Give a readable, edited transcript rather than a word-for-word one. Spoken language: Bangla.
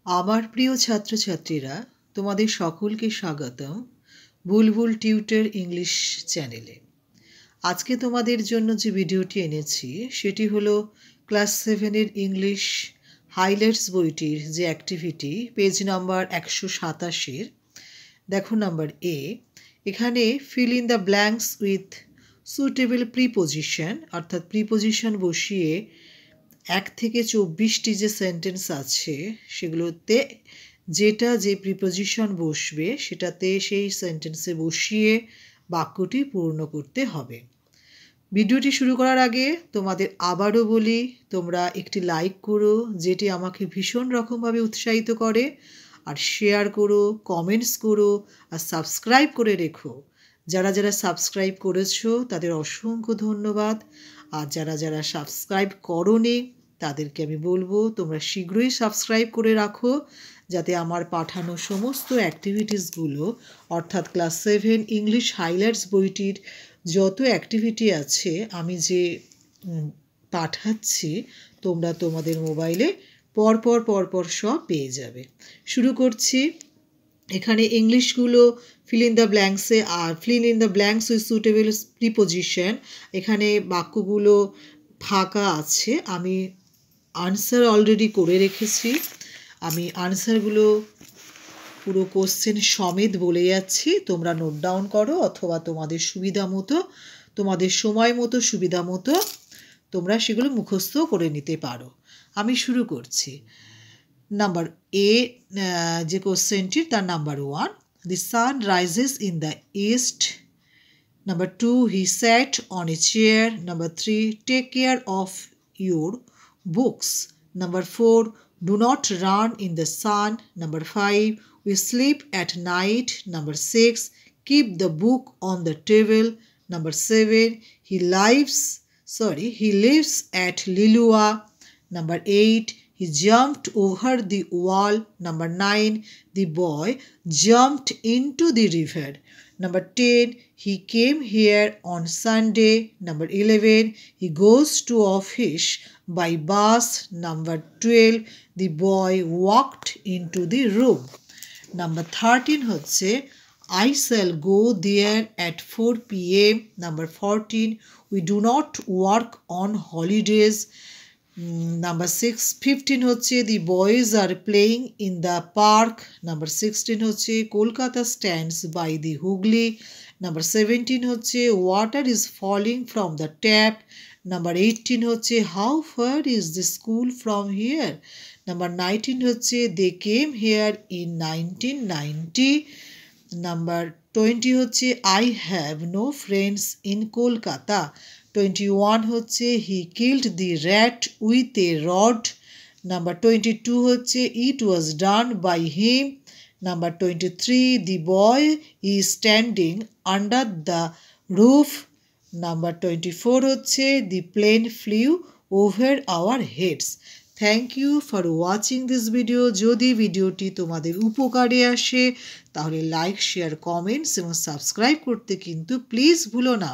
আমার প্রিয় ছাত্রছাত্রীরা, তোমাদের সকলকে স্বাগতম বুলবুল টিউটর ইংলিশ চ্যানেলে। আজকে তোমাদের জন্য যে ভিডিওটি এনেছি সেটি হলো ক্লাস 7-এর ইংলিশ হাইলাইটস বইটির যে অ্যাক্টিভিটি পেজ নাম্বার 127-এর। দেখো নাম্বার এ, এখানে feel in the blanks with suitable preposition, অর্থাৎ প্রিপোজিশন বসিয়ে 1 থেকে 24টি যে সেন্টেন্স আছে সেগুলোতে যে প্রিপোজিশন বসবে সেটাতে সেই সেন্টেন্সে বসিয়ে বাক্যটি পূর্ণ করতে হবে। ভিডিওটি শুরু করার আগে তোমাদের আবারও বলি, তোমরা একটি লাইক করো, যেটি আমাকে ভীষণ রকমভাবে উৎসাহিত করে, আর শেয়ার করো, কমেন্টস করো, আর সাবস্ক্রাইব করে রেখো। যারা যারা সাবস্ক্রাইব করেছো তাদের অসংখ্য ধন্যবাদ, আর যারা যারা সাবস্ক্রাইব করোনি তাদেরকে আমি বলবো তোমরা শীঘ্রই সাবস্ক্রাইব করে রাখো, যাতে আমার পাঠানো সমস্ত অ্যাক্টিভিটিসগুলো, অর্থাৎ ক্লাস 7 ইংলিশ হাইলাইটস বইটির যত অ্যাক্টিভিটি আছে আমি যে পাঠাচ্ছি, তোমরা তোমাদের মোবাইলে পরপর সব পেয়ে যাবে। শুরু করছি। এখানে ইংলিশগুলো ফিল ইন দ্য ব্ল্যাঙ্কসে, আর fill in the blanks with suitable preposition, এখানে বাক্যগুলো ফাঁকা আছে। আমি আনসার অলরেডি করে রেখেছি। আমি আনসারগুলো পুরো কোশ্চেন সমেত বলে যাচ্ছি, তোমরা নোট ডাউন করো, অথবা তোমাদের সুবিধা মতো, তোমাদের সময় মতো, সুবিধা মতো তোমরা সেগুলো মুখস্থ করে নিতে পারো। আমি শুরু করছি। নাম্বার এ যে কোশ্চেনটির, তার number 1, the sun rises in the east. Number 2, he sat on a chair. Number 3, take care of your books. Number 4, do not run in the sun. Number 5, we sleep at night. Number 6, keep the book on the table. Number 7, he lives at Lilua. Number 8, he jumped over the wall. Number 9, the boy jumped into the river. Number 10, he came here on Sunday. Number 11, he goes to office by bus. Number 12, the boy walked into the room. Number 13 হচ্ছে I shall go there at 4 p.m. Number 14, we do not work on holidays. Number 15 হচ্ছে the boys are playing in the park. Number 16 হচ্ছে Kolkata stands by the Hooghly. Number 17 হচ্ছে water is falling from the tap. Number 18 হচ্ছে how far is the school from here. Number 19 হচ্ছে they came here in 1990. Number 20 হচ্ছে I have no friends in Kolkata. 21 হচ্ছে he killed the rat with a rod. Number 22 হচ্ছে it was done by him. Number 23, the boy is standing under the roof. Number 24 হচ্ছে the plane flew over our heads. Thank you for watching this video. যদি ভিডিওটি তোমাদের উপকারে আসে তাহলে লাইক, শেয়ার, কমেন্টস এবং সাবস্ক্রাইব করতে কিন্তু প্লিজ ভুলো না।